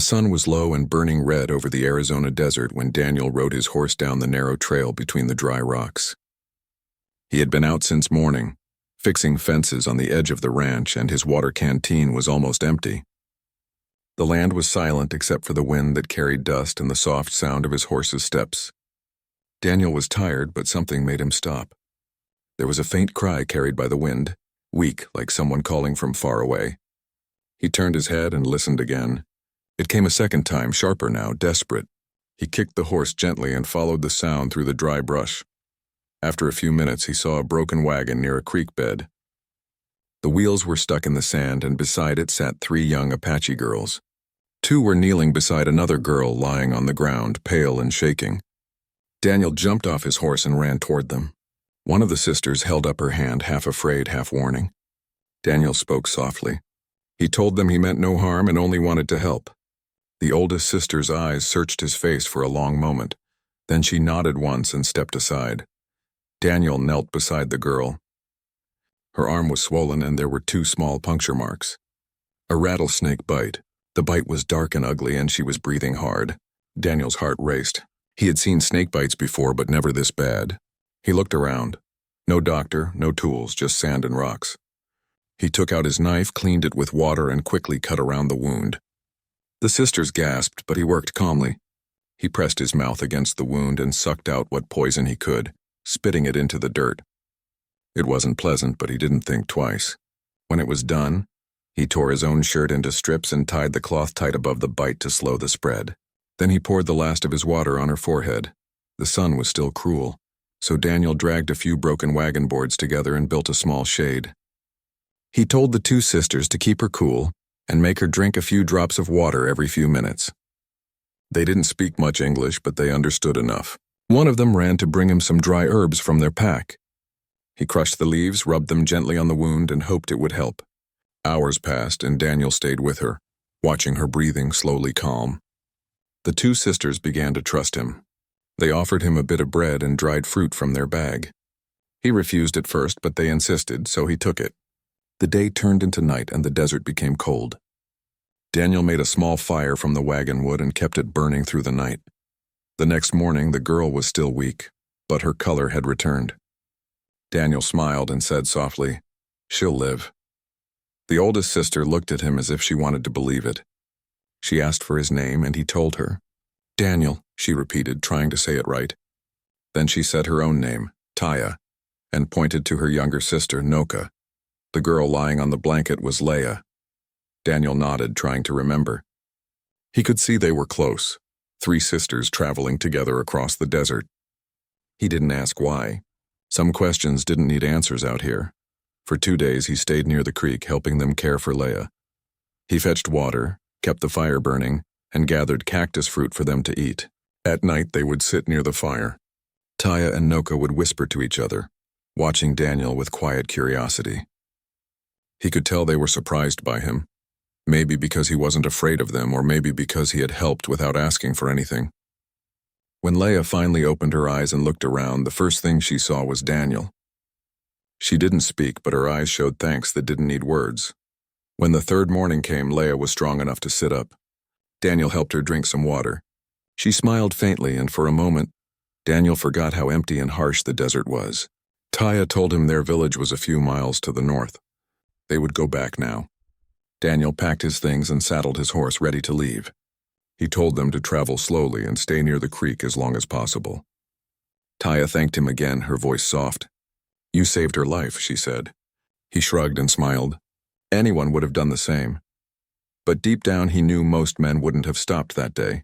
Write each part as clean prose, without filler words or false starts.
The sun was low and burning red over the Arizona desert when Daniel rode his horse down the narrow trail between the dry rocks. He had been out since morning, fixing fences on the edge of the ranch, and his water canteen was almost empty. The land was silent except for the wind that carried dust and the soft sound of his horse's steps. Daniel was tired, but something made him stop. There was a faint cry carried by the wind, weak, like someone calling from far away. He turned his head and listened again. It came a second time, sharper now, desperate. He kicked the horse gently and followed the sound through the dry brush. After a few minutes, he saw a broken wagon near a creek bed. The wheels were stuck in the sand, and beside it sat 3 young Apache girls. 2 were kneeling beside another girl lying on the ground, pale and shaking. Daniel jumped off his horse and ran toward them. One of the sisters held up her hand, half afraid, half warning. Daniel spoke softly. He told them he meant no harm and only wanted to help. The oldest sister's eyes searched his face for a long moment. Then she nodded once and stepped aside. Daniel knelt beside the girl. Her arm was swollen and there were 2 small puncture marks. A rattlesnake bite. The bite was dark and ugly and she was breathing hard. Daniel's heart raced. He had seen snake bites before, but never this bad. He looked around. No doctor, no tools, just sand and rocks. He took out his knife, cleaned it with water, and quickly cut around the wound. The sisters gasped, but he worked calmly. He pressed his mouth against the wound and sucked out what poison he could, spitting it into the dirt. It wasn't pleasant, but he didn't think twice. When it was done, he tore his own shirt into strips and tied the cloth tight above the bite to slow the spread. Then he poured the last of his water on her forehead. The sun was still cruel, so Daniel dragged a few broken wagon boards together and built a small shade. He told the 2 sisters to keep her cool and make her drink a few drops of water every few minutes. They didn't speak much English, but they understood enough. One of them ran to bring him some dry herbs from their pack. He crushed the leaves, rubbed them gently on the wound, and hoped it would help. Hours passed, and Daniel stayed with her, watching her breathing slowly calm. The 2 sisters began to trust him. They offered him a bit of bread and dried fruit from their bag. He refused at first, but they insisted, so he took it. The day turned into night, and the desert became cold. Daniel made a small fire from the wagon wood and kept it burning through the night. The next morning, the girl was still weak, but her color had returned. Daniel smiled and said softly, "She'll live." The oldest sister looked at him as if she wanted to believe it. She asked for his name, and he told her. "Daniel," she repeated, trying to say it right. Then she said her own name, Taya, and pointed to her younger sister, Noka. The girl lying on the blanket was Leia. Daniel nodded, trying to remember. He could see they were close, 3 sisters traveling together across the desert. He didn't ask why. Some questions didn't need answers out here. For 2 days he stayed near the creek, helping them care for Leia. He fetched water, kept the fire burning, and gathered cactus fruit for them to eat. At night they would sit near the fire. Taya and Noka would whisper to each other, watching Daniel with quiet curiosity. He could tell they were surprised by him. Maybe because he wasn't afraid of them, or maybe because he had helped without asking for anything. When Leia finally opened her eyes and looked around, the first thing she saw was Daniel. She didn't speak, but her eyes showed thanks that didn't need words. When the 3rd morning came, Leia was strong enough to sit up. Daniel helped her drink some water. She smiled faintly, and for a moment, Daniel forgot how empty and harsh the desert was. Taya told him their village was a few miles to the north. They would go back now. Daniel packed his things and saddled his horse, ready to leave. He told them to travel slowly and stay near the creek as long as possible. Taya thanked him again, her voice soft. "You saved her life," she said. He shrugged and smiled. Anyone would have done the same. But deep down he knew most men wouldn't have stopped that day.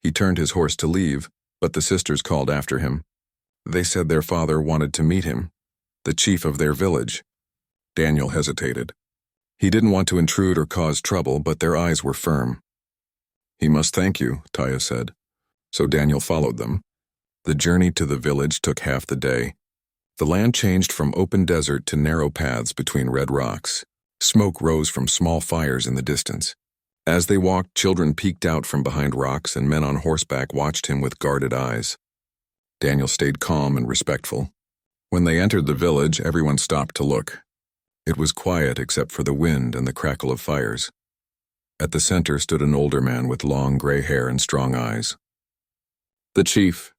He turned his horse to leave, but the sisters called after him. They said their father wanted to meet him, the chief of their village. Daniel hesitated. He didn't want to intrude or cause trouble, but their eyes were firm. "He must thank you," Taya said. So Daniel followed them. The journey to the village took half the day. The land changed from open desert to narrow paths between red rocks. Smoke rose from small fires in the distance. As they walked, children peeked out from behind rocks, and men on horseback watched him with guarded eyes. Daniel stayed calm and respectful. When they entered the village, everyone stopped to look. It was quiet except for the wind and the crackle of fires. At the center stood an older man with long gray hair and strong eyes. The chief.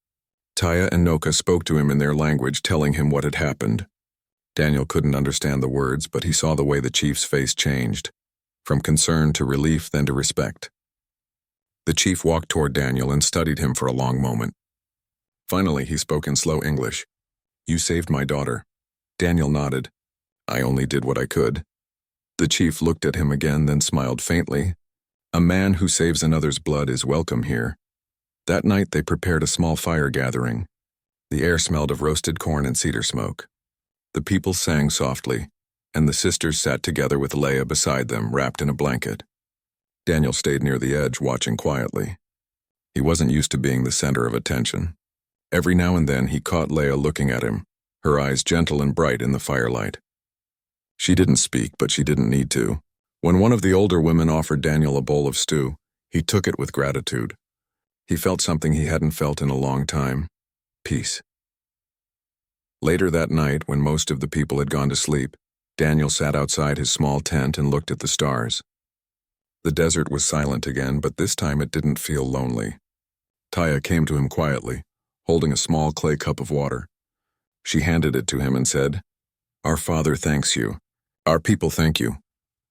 Taya and Noka spoke to him in their language, telling him what had happened. Daniel couldn't understand the words, but he saw the way the chief's face changed, from concern to relief, then to respect. The chief walked toward Daniel and studied him for a long moment. Finally, he spoke in slow English. "You saved my daughter." Daniel nodded. "I only did what I could." The chief looked at him again, then smiled faintly. "A man who saves another's blood is welcome here." That night they prepared a small fire gathering. The air smelled of roasted corn and cedar smoke. The people sang softly, and the sisters sat together with Leia beside them, wrapped in a blanket. Daniel stayed near the edge, watching quietly. He wasn't used to being the center of attention. Every now and then he caught Leia looking at him, her eyes gentle and bright in the firelight. She didn't speak, but she didn't need to. When one of the older women offered Daniel a bowl of stew, he took it with gratitude. He felt something he hadn't felt in a long time: peace. Later that night, when most of the people had gone to sleep, Daniel sat outside his small tent and looked at the stars. The desert was silent again, but this time it didn't feel lonely. Taya came to him quietly, holding a small clay cup of water. She handed it to him and said, "Our Father thanks you. Our people thank you."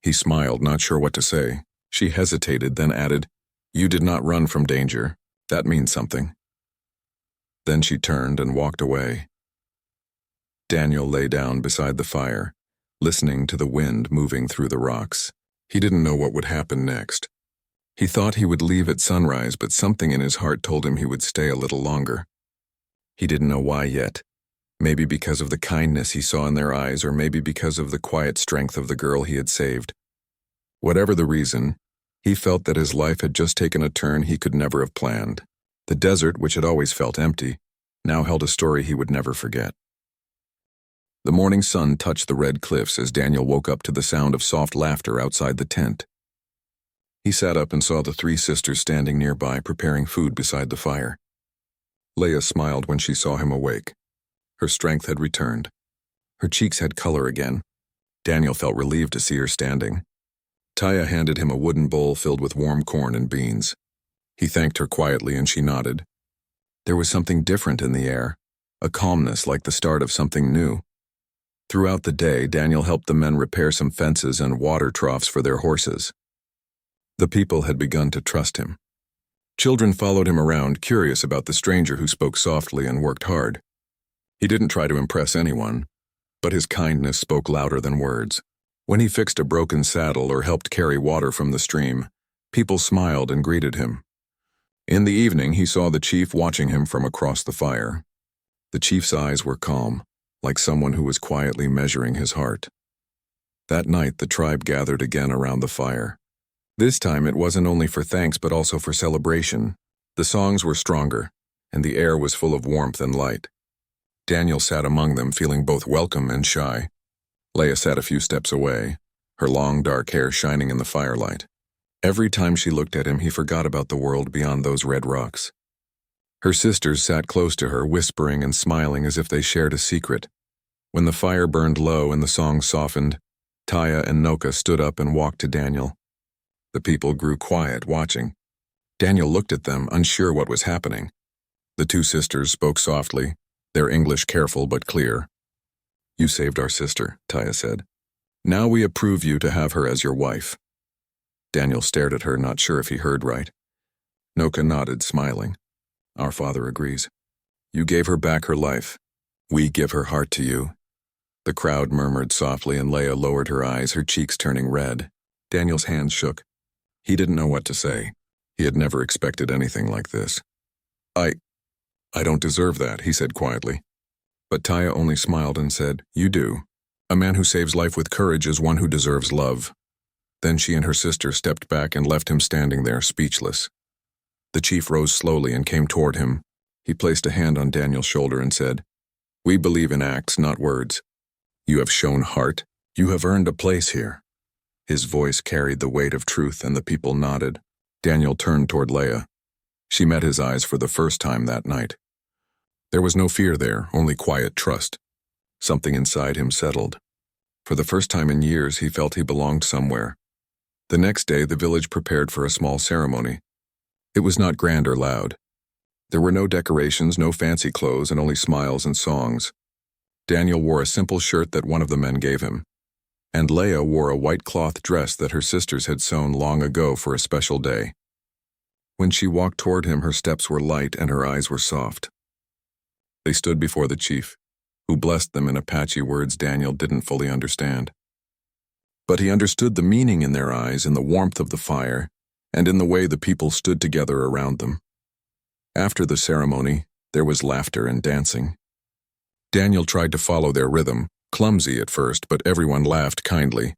He smiled, not sure what to say. She hesitated, then added, "You did not run from danger. That means something." Then she turned and walked away. Daniel lay down beside the fire, listening to the wind moving through the rocks. He didn't know what would happen next. He thought he would leave at sunrise, but something in his heart told him he would stay a little longer. He didn't know why yet. Maybe because of the kindness he saw in their eyes, or maybe because of the quiet strength of the girl he had saved. Whatever the reason, he felt that his life had just taken a turn he could never have planned. The desert, which had always felt empty, now held a story he would never forget. The morning sun touched the red cliffs as Daniel woke up to the sound of soft laughter outside the tent. He sat up and saw the three sisters standing nearby, preparing food beside the fire. Leia smiled when she saw him awake. Her strength had returned. Her cheeks had color again. Daniel felt relieved to see her standing. Taya handed him a wooden bowl filled with warm corn and beans. He thanked her quietly and she nodded. There was something different in the air, a calmness like the start of something new. Throughout the day, Daniel helped the men repair some fences and water troughs for their horses. The people had begun to trust him. Children followed him around, curious about the stranger who spoke softly and worked hard. He didn't try to impress anyone, but his kindness spoke louder than words. When he fixed a broken saddle or helped carry water from the stream, people smiled and greeted him. In the evening, he saw the chief watching him from across the fire. The chief's eyes were calm, like someone who was quietly measuring his heart. That night, the tribe gathered again around the fire. This time, it wasn't only for thanks but also for celebration. The songs were stronger, and the air was full of warmth and light. Daniel sat among them, feeling both welcome and shy. Leia sat a few steps away, her long dark hair shining in the firelight. Every time she looked at him, he forgot about the world beyond those red rocks. Her sisters sat close to her, whispering and smiling as if they shared a secret. When the fire burned low and the song softened, Taya and Noka stood up and walked to Daniel. The people grew quiet, watching. Daniel looked at them, unsure what was happening. The two sisters spoke softly, their English careful but clear. "You saved our sister," Taya said. "Now we approve you to have her as your wife." Daniel stared at her, not sure if he heard right. Noka nodded, smiling. "Our Father agrees. You gave her back her life. We give her heart to you." The crowd murmured softly and Leia lowered her eyes, her cheeks turning red. Daniel's hands shook. He didn't know what to say. He had never expected anything like this. I don't deserve that," he said quietly. But Taya only smiled and said, "You do. A man who saves life with courage is one who deserves love." Then she and her sister stepped back and left him standing there, speechless. The chief rose slowly and came toward him. He placed a hand on Daniel's shoulder and said, "We believe in acts, not words. You have shown heart. You have earned a place here." His voice carried the weight of truth and the people nodded. Daniel turned toward Leia. She met his eyes for the first time that night. There was no fear there, only quiet trust. Something inside him settled. For the first time in years, he felt he belonged somewhere. The next day, the village prepared for a small ceremony. It was not grand or loud. There were no decorations, no fancy clothes, and only smiles and songs. Daniel wore a simple shirt that one of the men gave him, and Leah wore a white cloth dress that her sisters had sewn long ago for a special day. When she walked toward him, her steps were light and her eyes were soft. They stood before the chief, who blessed them in Apache words Daniel didn't fully understand. But he understood the meaning in their eyes, in the warmth of the fire, and in the way the people stood together around them. After the ceremony, there was laughter and dancing. Daniel tried to follow their rhythm, clumsy at first, but everyone laughed kindly.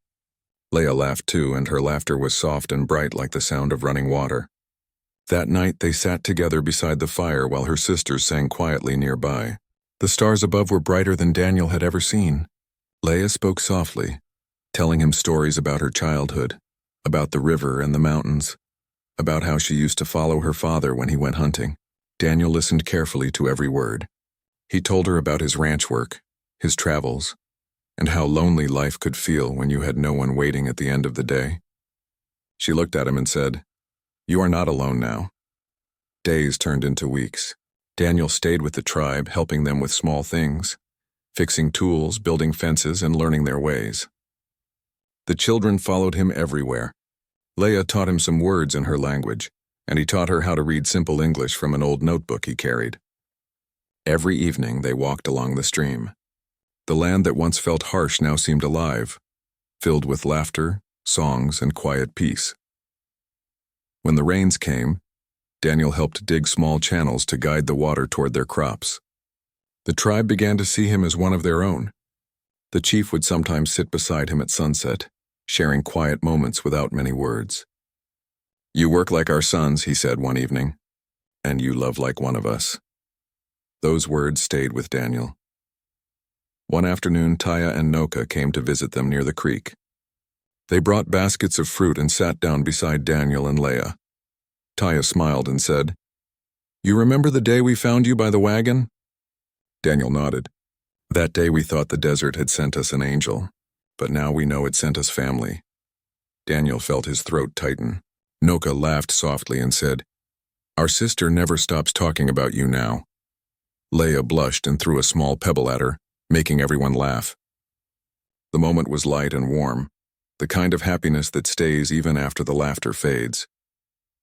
Leah laughed too, and her laughter was soft and bright like the sound of running water. That night they sat together beside the fire while her sisters sang quietly nearby. The stars above were brighter than Daniel had ever seen. Leah spoke softly, telling him stories about her childhood, about the river and the mountains, about how she used to follow her father when he went hunting. Daniel listened carefully to every word. He told her about his ranch work, his travels, and how lonely life could feel when you had no one waiting at the end of the day. She looked at him and said, "You are not alone now." Days turned into weeks. Daniel stayed with the tribe, helping them with small things, fixing tools, building fences, and learning their ways. The children followed him everywhere. Leah taught him some words in her language, and he taught her how to read simple English from an old notebook he carried. Every evening they walked along the stream. The land that once felt harsh now seemed alive, filled with laughter, songs, and quiet peace. When the rains came, Daniel helped dig small channels to guide the water toward their crops. The tribe began to see him as one of their own. The chief would sometimes sit beside him at sunset, sharing quiet moments without many words. "You work like our sons," he said one evening, "and you love like one of us." Those words stayed with Daniel. One afternoon, Taya and Noka came to visit them near the creek. They brought baskets of fruit and sat down beside Daniel and Leah. Taya smiled and said, "You remember the day we found you by the wagon?" Daniel nodded. "That day we thought the desert had sent us an angel, but now we know it sent us family." Daniel felt his throat tighten. Noka laughed softly and said, "Our sister never stops talking about you now." Leah blushed and threw a small pebble at her, making everyone laugh. The moment was light and warm, the kind of happiness that stays even after the laughter fades.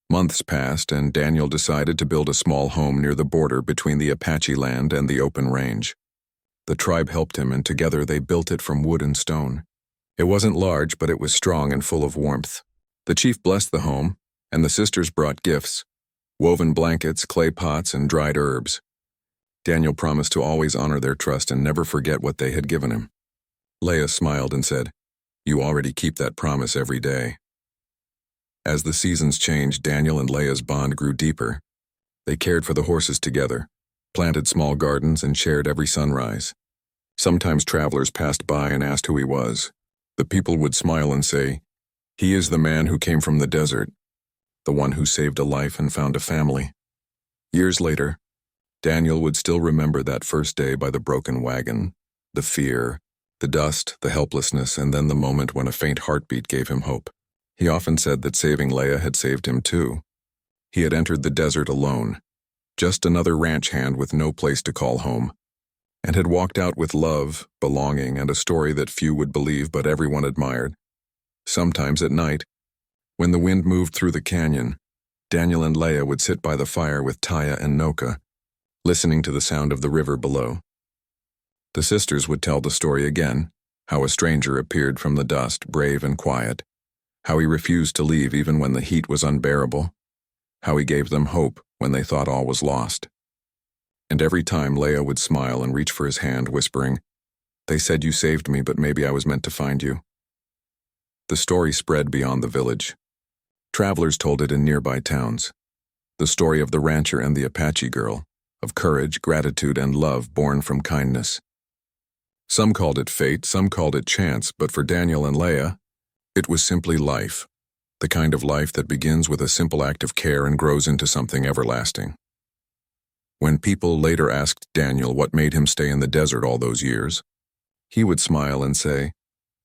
Months passed, and Daniel decided to build a small home near the border between the Apache land and the open range. The tribe helped him, and together they built it from wood and stone. It wasn't large, but it was strong and full of warmth. The chief blessed the home, and the sisters brought gifts: woven blankets, clay pots, and dried herbs. Daniel promised to always honor their trust and never forget what they had given him. Leah smiled and said, "You already keep that promise every day." As the seasons changed, Daniel and Leah's bond grew deeper. They cared for the horses together, planted small gardens, and shared every sunrise. Sometimes travelers passed by and asked who he was. The people would smile and say, "He is the man who came from the desert, the one who saved a life and found a family." Years later, Daniel would still remember that first day by the broken wagon, the fear, the dust, the helplessness, and then the moment when a faint heartbeat gave him hope. He often said that saving Leah had saved him too. He had entered the desert alone, just another ranch hand with no place to call home, and had walked out with love, belonging, and a story that few would believe but everyone admired. Sometimes at night, when the wind moved through the canyon, Daniel and Leah would sit by the fire with Taya and Noka, listening to the sound of the river below. The sisters would tell the story again, how a stranger appeared from the dust, brave and quiet, how he refused to leave even when the heat was unbearable, how he gave them hope when they thought all was lost. And every time Leah would smile and reach for his hand, whispering, "They said you saved me, but maybe I was meant to find you." The story spread beyond the village. Travelers told it in nearby towns. The story of the rancher and the Apache girl, of courage, gratitude, and love born from kindness. Some called it fate, some called it chance, but for Daniel and Leah, it was simply life, the kind of life that begins with a simple act of care and grows into something everlasting. When people later asked Daniel what made him stay in the desert all those years, he would smile and say,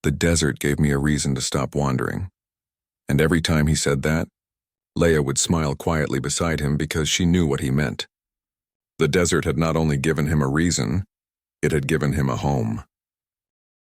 "The desert gave me a reason to stop wandering." And every time he said that, Leia would smile quietly beside him because she knew what he meant. The desert had not only given him a reason, it had given him a home.